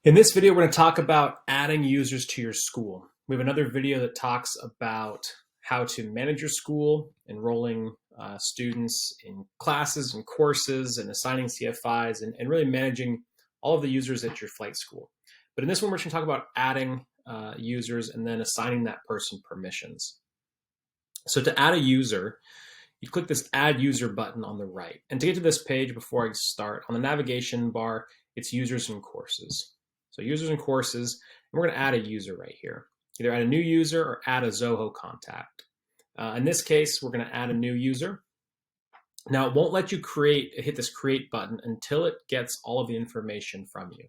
In this video, we're going to talk about adding users to your school. We have another video that talks about how to manage your school, enrolling students in classes and courses, and assigning CFIs, and really managing all of the users at your flight school. But in this one, we're going to talk about adding users and then assigning that person permissions. So to add a user, you click this Add User button on the right. And to get to this page, before I start, on the navigation bar, it's Users and Courses. So users and courses, and we're going to add a user right here. Either add a new user or add a Zoho contact. In this case, we're going to add a new user. Now, it won't let you hit this create button until it gets all of the information from you.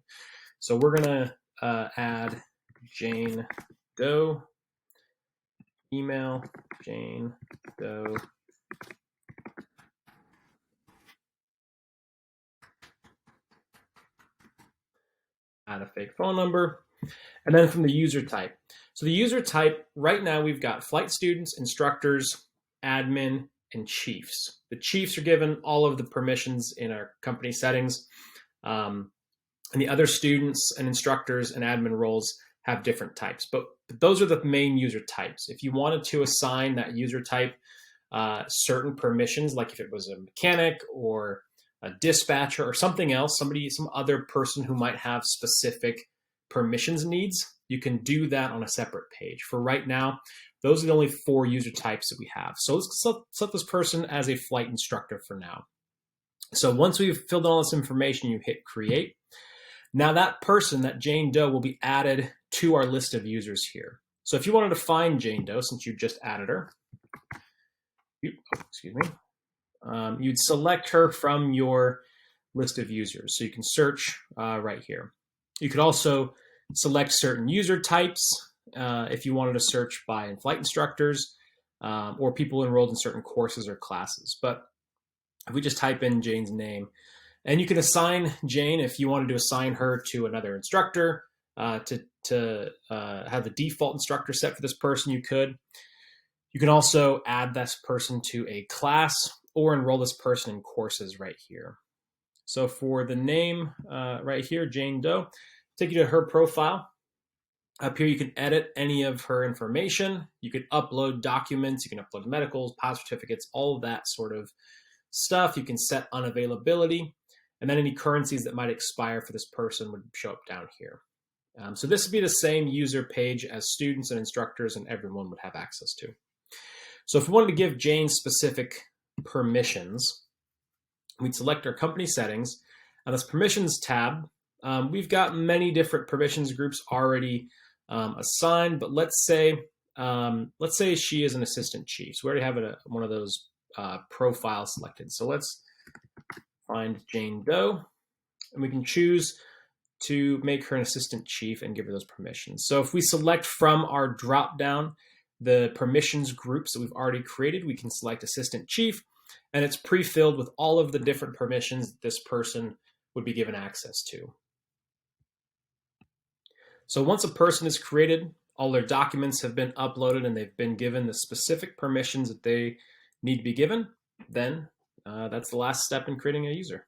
So we're going to add Jane Doe, email Jane Doe, add a fake phone number, and then from the user type. So the user type, right now we've got flight students, instructors, admin, and chiefs. The chiefs are given all of the permissions in our company settings, and the other students and instructors and admin roles have different types, but those are the main user types. If you wanted to assign that user type certain permissions, like if it was a mechanic or a dispatcher or something else, some other person who might have specific permissions needs, you can do that on a separate page. For right now, those are the only 4 user types that we have. So let's set this person as a flight instructor for now. So once we've filled in all this information, you hit create. Now that person, that Jane Doe, will be added to our list of users here. So if you wanted to find Jane Doe, since you just added her, you'd select her from your list of users. So you can search right here. You could also select certain user types if you wanted to search by flight instructors or people enrolled in certain courses or classes. But if we just type in Jane's name, and you can assign Jane if you wanted to assign her to another instructor, to have the default instructor set for this person, you could. You can also add this person to a class or enroll this person in courses right here. So for the name right here, Jane Doe, take you to her profile. Up here, you can edit any of her information. You can upload documents. You can upload medicals, pass certificates, all of that sort of stuff. You can set unavailability. And then any currencies that might expire for this person would show up down here. So this would be the same user page as students and instructors and everyone would have access to. So if we wanted to give Jane specific permissions, we'd select our company settings. On this permissions tab, we've got many different permissions groups already assigned, but let's say she is an assistant chief. So we already have one of those profiles selected. So let's find Jane Doe, and we can choose to make her an assistant chief and give her those permissions. So if we select from our drop-down the permissions groups that we've already created, we can select assistant chief, and it's pre-filled with all of the different permissions that this person would be given access to. So once a person is created, all their documents have been uploaded and they've been given the specific permissions that they need to be given, then that's the last step in creating a user.